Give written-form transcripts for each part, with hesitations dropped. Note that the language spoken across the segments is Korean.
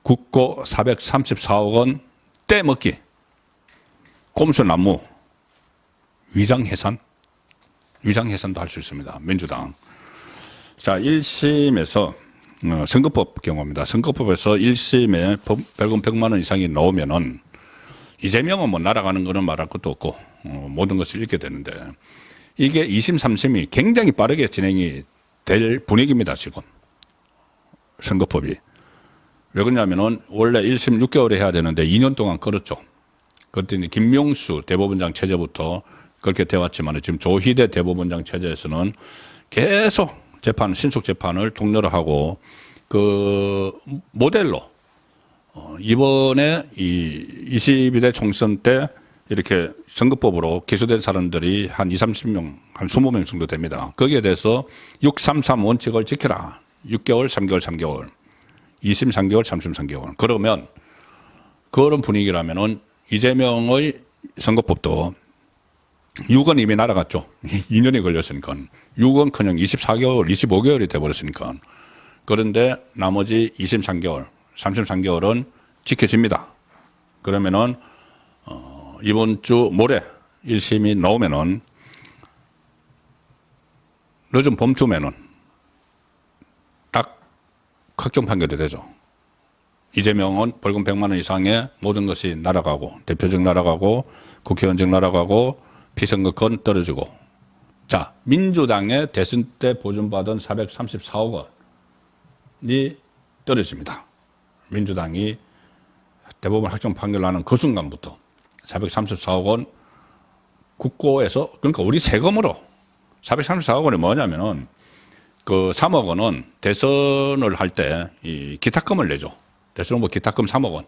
국고 434억 원 떼먹기, 꼼수나무, 위장해산, 위장해산도 할 수 있습니다. 민주당. 자, 1심에서 선거법 경우입니다. 선거법에서 1심에 벌금 100만 원 이상이 나오면은 이재명은 뭐 날아가는 거는 말할 것도 없고 모든 것을 잃게 되는데 이게 2심, 3심이 굉장히 빠르게 진행이 될 분위기입니다. 지금 선거법이. 왜 그러냐면은 원래 1심 6개월에 해야 되는데 2년 동안 끌었죠. 그랬더니 김명수 대법원장 체제부터 그렇게 되었지만 지금 조희대 대법원장 체제에서는 계속 재판, 신속 재판을 독려를 하고 그 모델로 이번에 이 22대 총선 때 이렇게 선거법으로 기소된 사람들이 한 30명, 한 20명 정도 됩니다. 거기에 대해서 633 원칙을 지켜라. 6개월, 3개월, 3개월. 2심 3개월, 3심 3개월. 그러면 그런 분위기라면은 이재명의 선거법도 6원 이미 날아갔죠. 2년이 걸렸으니까. 6원 그냥 24개월, 25개월이 돼버렸으니까. 그런데 나머지 2심 3개월, 3심 3개월은 지켜집니다. 그러면은, 이번 주 모레 1심이 나오면은, 늦은 봄쯤에는 딱 확정 판결이 되죠. 이재명은 벌금 100만 원 이상의 모든 것이 날아가고, 대표직 날아가고, 국회의원직 날아가고, 피선거권 떨어지고. 자, 민주당의 대선 때 보존받은 434억 원이 떨어집니다. 민주당이 대법원 확정 판결 나는 그 순간부터 434억 원 국고에서, 그러니까 우리 세금으로 434억 원이 뭐냐면은 그 3억 원은 대선을 할 때 이 기탁금을 내죠. 대선 후보 기탁금 3억 원.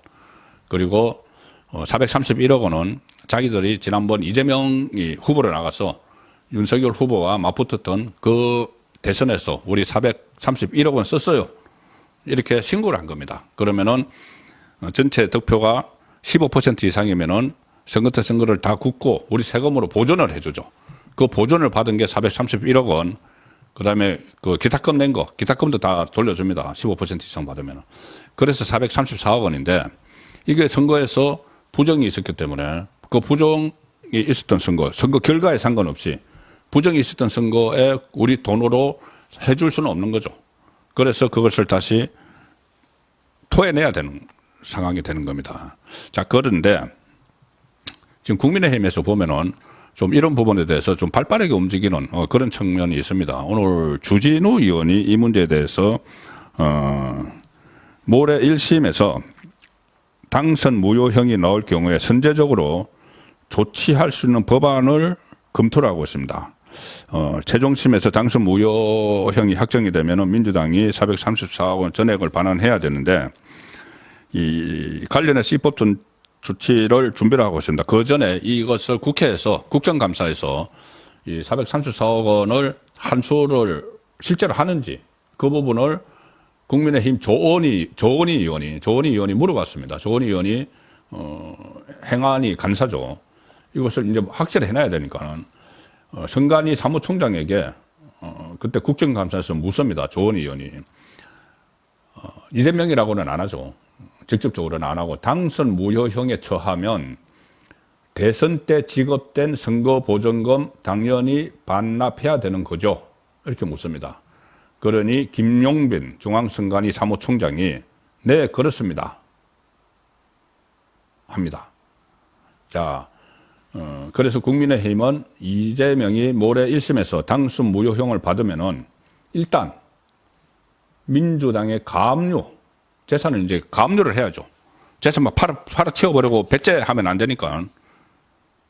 그리고 431억 원은 자기들이 지난번 이재명이 후보로 나가서 윤석열 후보와 맞붙었던 그 대선에서 우리 431억 원 썼어요. 이렇게 신고를 한 겁니다. 그러면은 전체 득표가 15% 이상이면은 선거 때 선거를 다 굳고 우리 세금으로 보존을 해주죠. 그 보존을 받은 게 431억 원. 그 다음에 그 기탁금 낸 거, 기탁금도 다 돌려줍니다. 15% 이상 받으면. 그래서 434억 원인데 이게 선거에서 부정이 있었기 때문에 그 부정이 있었던 선거 결과에 상관없이 부정이 있었던 선거에 우리 돈으로 해줄 수는 없는 거죠. 그래서 그것을 다시 토해내야 되는 상황이 되는 겁니다. 자, 그런데 지금 국민의힘에서 보면은 좀 이런 부분에 대해서 좀 발빠르게 움직이는 그런 측면이 있습니다. 오늘 주진우 의원이 이 문제에 대해서 모레 1심에서 당선 무효형이 나올 경우에 선제적으로 조치할 수 있는 법안을 검토를 하고 있습니다. 최종심에서 당선 무효형이 확정이 되면 민주당이 434억 원 전액을 반환해야 되는데 이 관련해서 입법 조치를 준비를 하고 있습니다. 그 전에 이것을 국회에서 국정감사에서 이 434억 원을 환수를 실제로 하는지 그 부분을 국민의힘 조원희 의원이 물어봤습니다. 조원희 의원이 행안위 간사죠. 이것을 이제 확실히 해놔야 되니까는 성관이 사무총장에게 그때 국정감사에서 묻습니다. 조원희 의원이 이재명이라고는 안 하죠. 직접적으로는 안 하고 당선 무효형에 처하면 대선 때 지급된 선거보전금 당연히 반납해야 되는 거죠. 이렇게 묻습니다. 그러니 김용빈 중앙선관위 사무총장이 네, 그렇습니다. 합니다. 자, 그래서 국민의힘은 이재명이 모레 1심에서 당선 무효형을 받으면은 일단 민주당의 가압류, 재산을 이제 가압류를 해야죠. 재산 막 팔아치워버리고 배째하면 안 되니까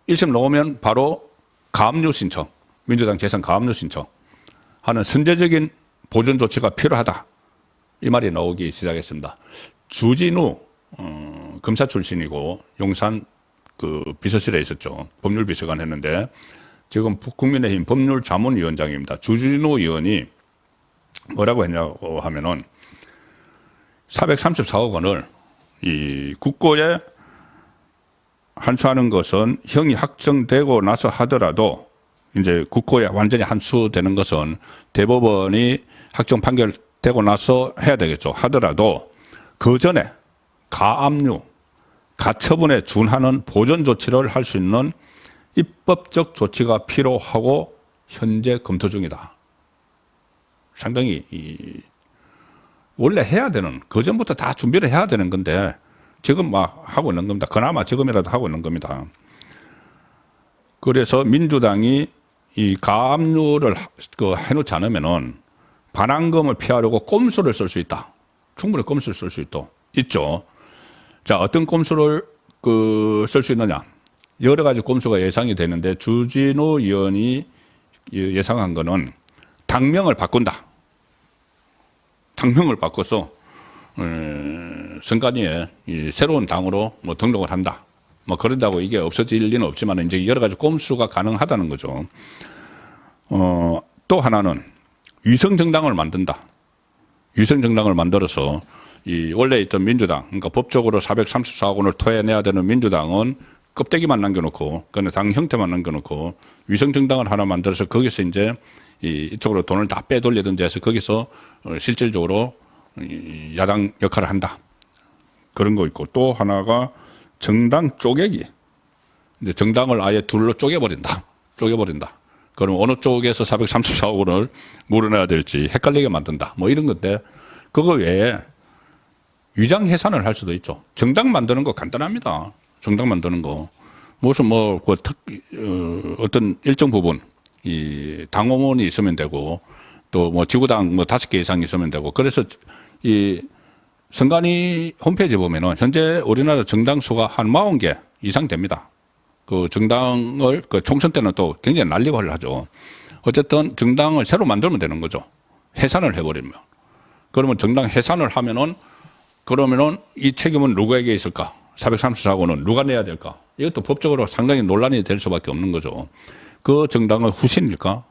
1심 나오면 바로 가압류 신청, 민주당 재산 가압류 신청 하는 선제적인 보존 조치가 필요하다. 이 말이 나오기 시작했습니다. 주진우 검사 출신이고 용산 그 비서실에 있었죠. 법률비서관 했는데 지금 국민의힘 법률자문위원장입니다. 주진우 의원이 뭐라고 했냐고 하면은 434억 원을 이 국고에 환수하는 것은 형이 확정되고 나서 하더라도 이제 국고에 완전히 환수되는 것은 대법원이 확정 판결되고 나서 해야 되겠죠. 하더라도 그 전에 가압류, 가처분에 준하는 보전 조치를 할 수 있는 입법적 조치가 필요하고 현재 검토 중이다. 상당히 원래 해야 되는, 그전부터 다 준비를 해야 되는 건데 지금 막 하고 있는 겁니다. 그나마 지금이라도 하고 있는 겁니다. 그래서 민주당이 이 가압류를 해놓지 않으면은 반환금을 피하려고 꼼수를 쓸 수 있다. 충분히 꼼수를 쓸 수 있죠. 자, 어떤 꼼수를 쓸 수 있느냐. 여러 가지 꼼수가 예상이 되는데 주진우 의원이 예상한 거는 당명을 바꾼다. 당명을 바꿔서 선관위에 새로운 당으로 뭐 등록을 한다. 뭐 그런다고 이게 없어질 리는 없지만 이제 여러 가지 꼼수가 가능하다는 거죠. 또 하나는 위성정당을 만든다. 위성정당을 만들어서 원래 있던 민주당, 그러니까 법적으로 434억 원을 토해내야 되는 민주당은 껍데기만 남겨놓고, 그냥 당 형태만 남겨놓고 위성정당을 하나 만들어서 거기서 이제 이쪽으로 돈을 다 빼돌리든지 해서 거기서 실질적으로 야당 역할을 한다. 그런 거 있고, 또 하나가 정당 쪼개기. 이제 정당을 아예 둘로 쪼개버린다. 그럼 어느 쪽에서 434억 원을 물어내야 될지 헷갈리게 만든다. 뭐 이런 건데, 그거 외에 위장 해산을 할 수도 있죠. 정당 만드는 거 간단합니다. 정당 만드는 거. 무슨 어떤 일정 부분, 당원이 있으면 되고, 또 뭐 지구당 5개 이상 있으면 되고, 그래서 선관위 홈페이지 보면은 현재 우리나라 정당 수가 한 40개 이상 됩니다. 그 정당을 총선 때는 또 굉장히 난립을 하죠. 어쨌든 정당을 새로 만들면 되는 거죠. 해산을 해버리면. 그러면 정당 해산을 하면은 그러면은 이 책임은 누구에게 있을까? 434억 원은 누가 내야 될까? 이것도 법적으로 상당히 논란이 될 수밖에 없는 거죠. 그 정당은 후신일까?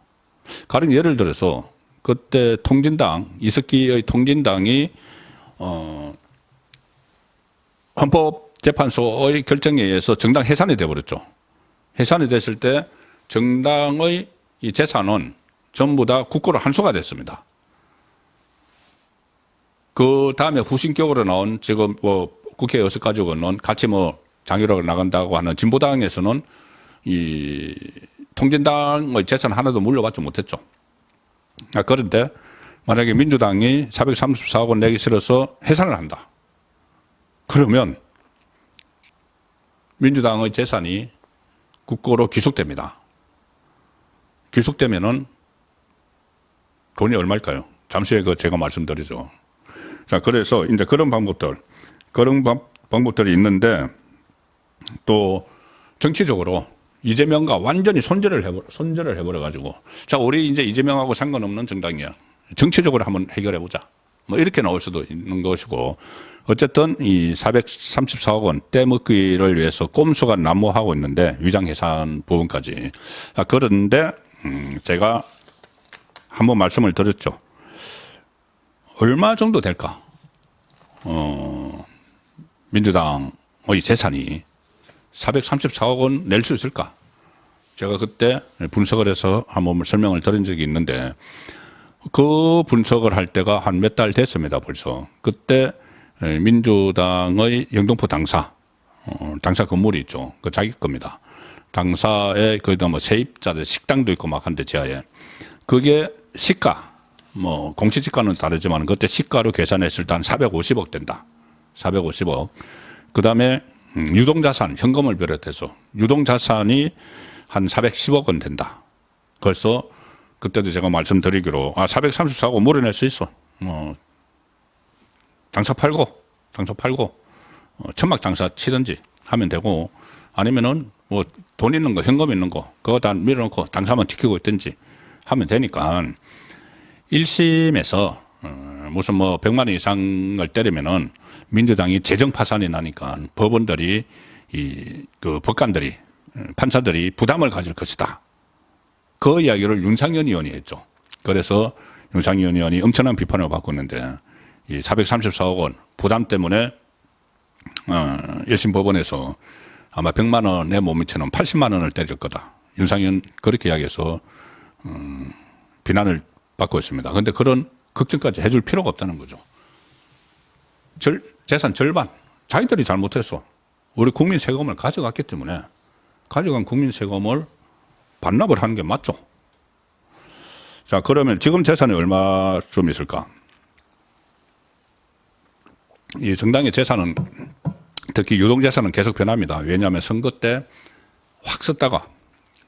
가령 예를 들어서 그때 통진당, 이석기의 통진당이 헌법재판소의 결정에 의해서 정당 해산이 돼버렸죠. 해산이 됐을 때 정당의 이 재산은 전부 다 국고로 한수가 됐습니다. 그 다음에 후신격으로 나온 지금 국회 여섯 가지고는 같이 장유락을 나간다고 하는 진보당에서는 이 통진당의 재산 하나도 물려받지 못했죠. 그런데 만약에 민주당이 434억 원 내기 싫어서 해산을 한다. 그러면 민주당의 재산이 국고로 귀속됩니다. 귀속되면은 돈이 얼마일까요? 잠시 후에 제가 말씀드리죠. 자, 그래서 이제 그런 방법들이 있는데 또 정치적으로 이재명과 완전히 손절을 해버려가지고, 자, 우리 이제 이재명하고 상관없는 정당이야. 정치적으로 한번 해결해보자. 뭐 이렇게 나올 수도 있는 것이고, 어쨌든 이 434억 원 떼먹기를 위해서 꼼수가 난무하고 있는데, 위장해산 부분까지. 그런데 제가 한번 말씀을 드렸죠. 얼마 정도 될까? 민주당의 재산이 434억 원 낼 수 있을까? 제가 그때 분석을 해서 한번 설명을 드린 적이 있는데, 그 분석을 할 때가 한 몇 달 됐습니다, 벌써. 그때 민주당의 영등포 당사 건물이 있죠. 그 자기 겁니다. 당사에 거기다 세입자들 식당도 있고 막 한데 지하에. 그게 시가, 공시지가는 다르지만 그때 시가로 계산했을 때 한 450억 된다. 450억. 그 다음에 유동자산, 현금을 비롯해서 유동자산이 한 410억 원 된다. 그래서 그때도 제가 말씀드리기로 434억 물어낼 수 있어. 당사 팔고 천막 장사 치든지 하면 되고, 아니면은 돈 있는 거, 현금 있는 거 그거 다 밀어놓고 당사만 지키고 있든지 하면 되니까 1심에서 무슨 100만 원 이상을 때리면은 민주당이 재정 파산이 나니까 법원들이 그 법관들이 판사들이 부담을 가질 것이다. 그 이야기를 윤상현 의원이 했죠. 그래서 윤상현 의원이 엄청난 비판을 받고 있는데, 이 434억 원 부담 때문에 1심 법원에서 아마 100만 원에 못 미치는 80만 원을 때릴 거다. 윤상현 그렇게 이야기해서 비난을 받고 있습니다. 그런데 그런 걱정까지 해줄 필요가 없다는 거죠. 재산 절반 자기들이 잘못했어. 우리 국민 세금을 가져갔기 때문에 가져간 국민 세금을 반납을 하는 게 맞죠. 자, 그러면 지금 재산이 얼마쯤 있을까? 이 정당의 재산은 특히 유동재산은 계속 변합니다. 왜냐하면 선거 때 확 썼다가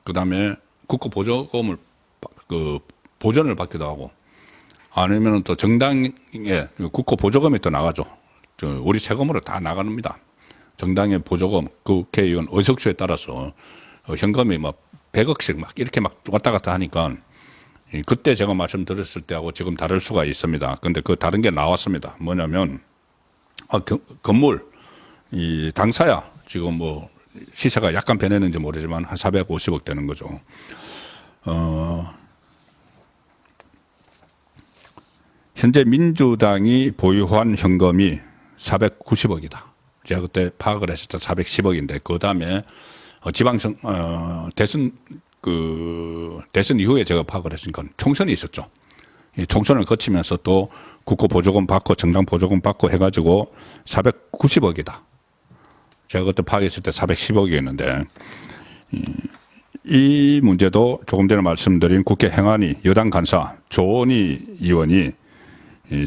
그 다음에 국고보조금을 보전을 받기도 하고 아니면 또 정당에 국고보조금이 또 나가죠. 우리 세금으로 다 나갑니다. 정당의 보조금, 국회의원 의석수에 따라서 현금이 막 100억씩 막 이렇게 막 왔다 갔다 하니까 그때 제가 말씀드렸을 때하고 지금 다를 수가 있습니다. 근데 그 다른 게 나왔습니다. 뭐냐면 건물 이 당사야 지금 뭐 시세가 약간 변했는지 모르지만 한 450억 되는 거죠. 현재 민주당이 보유한 현금이 490억이다. 제가 그때 파악을 했을 때 410억인데 그 다음에 대선 이후에 제가 파악을 했으니까 총선이 있었죠. 이 총선을 거치면서 또 국고 보조금 받고 정당 보조금 받고 해가지고 490억이다. 제가 그때 파악했을 때 410억이었는데 이 문제도 조금 전에 말씀드린 국회 행안위 여당 간사 조원희 의원이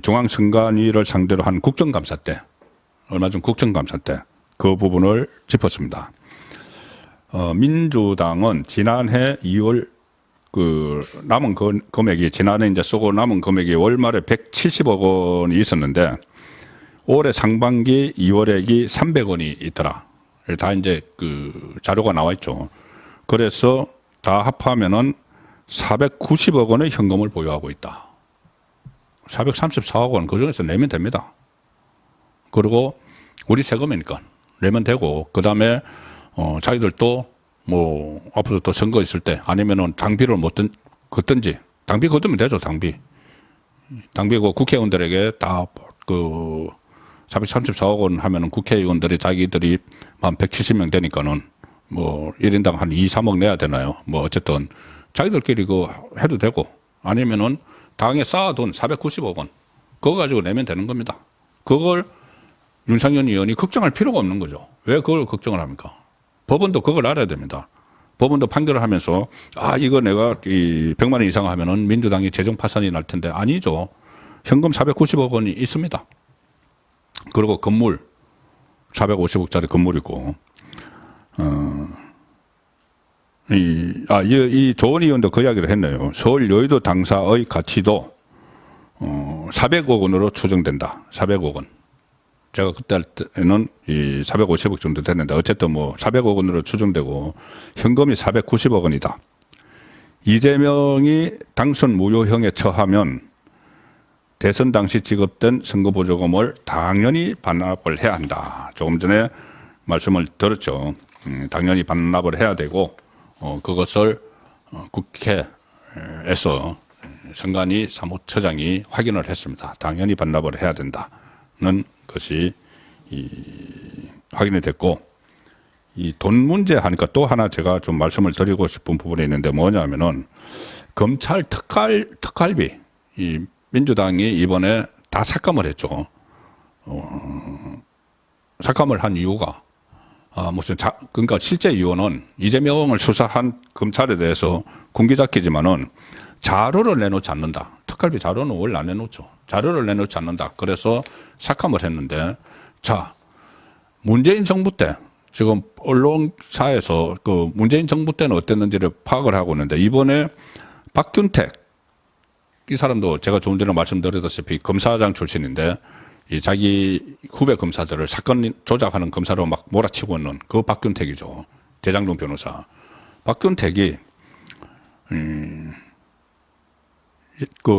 중앙선관위를 상대로 한 국정감사 때 얼마 전 국정감사 때 그 부분을 짚었습니다. 민주당은 지난해 2월 남은 금액이 지난해 이제 쓰고 남은 금액이 월말에 170억 원이 있었는데 올해 상반기 2월액이 300원이 있더라. 다 이제 자료가 나와 있죠. 그래서 다 합하면은 490억 원의 현금을 보유하고 있다. 434억 원 그중에서 내면 됩니다. 그리고 우리 세금이니까 내면 되고 그다음에 자기들도 뭐 앞으로 또 선거 있을 때 아니면은 당비를 걷든지 당비 걷으면 되죠. 당비고 국회의원들에게 다 434억 원 하면은 국회의원들이 자기들이 한 170명 되니까는 뭐 1인당 한 2, 3억 내야 되나요? 뭐 어쨌든 자기들끼리 해도 되고 아니면은 당에 쌓아둔 490억 원 그거 가지고 내면 되는 겁니다. 그걸 윤상현 의원이 걱정할 필요가 없는 거죠. 왜 그걸 걱정을 합니까? 법원도 그걸 알아야 됩니다. 법원도 판결을 하면서 이거 내가 100만 원 이상 하면은 민주당이 재정 파산이 날 텐데 아니죠. 현금 490억 원이 있습니다. 그리고 건물 450억짜리 건물이고 이 조원희 의원도 그 이야기를 했네요. 서울 여의도 당사의 가치도 400억 원으로 추정된다. 400억 원. 제가 그때 할 때는 450억 정도 됐는데 어쨌든 뭐 400억 원으로 추정되고 현금이 490억 원이다. 이재명이 당선 무효형에 처하면 대선 당시 지급된 선거보조금을 당연히 반납을 해야 한다. 조금 전에 말씀을 들었죠. 당연히 반납을 해야 되고 그것을 국회에서 선관위 사무처장이 확인을 했습니다. 당연히 반납을 해야 된다는 것이 확인이 됐고 이 돈 문제 하니까 또 하나 제가 좀 말씀을 드리고 싶은 부분이 있는데 뭐냐면은 검찰 특활비 이 민주당이 이번에 다 삭감을 했죠. 삭감을 한 이유가 그러니까 실제 이유는 이재명을 수사한 검찰에 대해서 군기잡기지만은 자료를 내놓지 않는다. 특활비 자료는 원래 안 내놓죠. 자료를 내놓지 않는다. 그래서 삭감을 했는데 자 문재인 정부 때 지금 언론사에서 문재인 정부 때는 어땠는지를 파악을 하고 있는데 이번에 박균택 이 사람도 제가 조금 전에 말씀드렸다시피 검사장 출신인데 이 자기 후배 검사들을 사건 조작하는 검사로 막 몰아치고 있는 그 박균택이죠. 대장동 변호사. 박균택이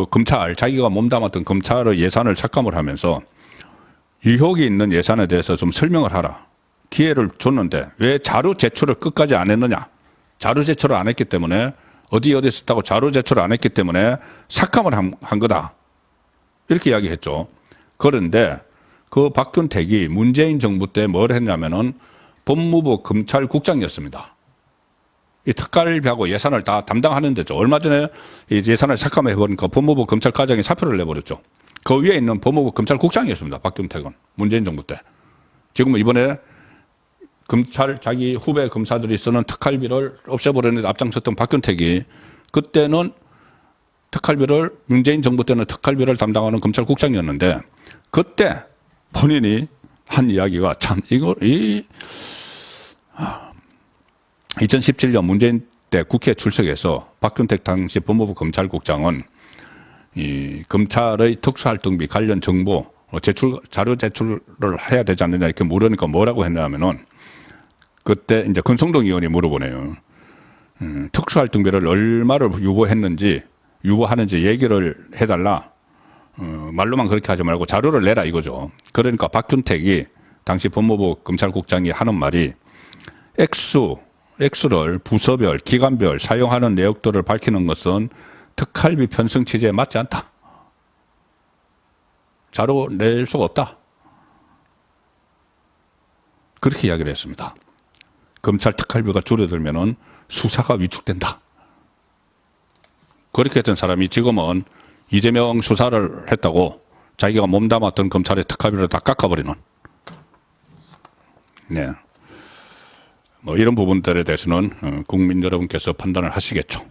검찰 자기가 몸담았던 검찰의 예산을 삭감을 하면서 의혹이 있는 예산에 대해서 좀 설명을 하라. 기회를 줬는데 왜 자료 제출을 끝까지 안 했느냐. 자료 제출을 안 했기 때문에 어디 썼다고 자료 제출을 안 했기 때문에 삭감을 한 거다. 이렇게 이야기했죠. 그런데 그 박균택이 문재인 정부 때 뭘 했냐면은 법무부 검찰국장이었습니다. 이 특활비하고 예산을 다 담당하는 데죠. 얼마 전에 이 예산을 삭감해버리니까 법무부 검찰과장이 사표를 내버렸죠. 그 위에 있는 법무부 검찰국장이었습니다. 박균택은 문재인 정부 때. 지금은 이번에 검찰 자기 후배 검사들이 쓰는 특활비를 없애버리는 데 앞장섰던 박균택이 그때는 특활비를 문재인 정부 때는 특활비를 담당하는 검찰국장이었는데 그때 본인이 한 이야기가 참 2017년 문재인 때 국회에 출석해서 박균택 당시 법무부 검찰국장은 이 검찰의 특수활동비 관련 정보 자료 제출을 해야 되지 않느냐 이렇게 물으니까 뭐라고 했냐면은 그때 이제 권성동 의원이 물어보네요. 특수활동비를 얼마를 유보하는지 얘기를 해달라. 말로만 그렇게 하지 말고 자료를 내라 이거죠. 그러니까 박균택이 당시 법무부 검찰국장이 하는 말이 액수를 부서별, 기관별 사용하는 내역들을 밝히는 것은 특활비 편성 취지에 맞지 않다. 자료 낼 수가 없다. 그렇게 이야기를 했습니다. 검찰 특활비가 줄어들면은 수사가 위축된다. 그렇게 했던 사람이 지금은 이재명 수사를 했다고 자기가 몸담았던 검찰의 특활비를 다 깎아버리는. 네. 뭐 이런 부분들에 대해서는 국민 여러분께서 판단을 하시겠죠.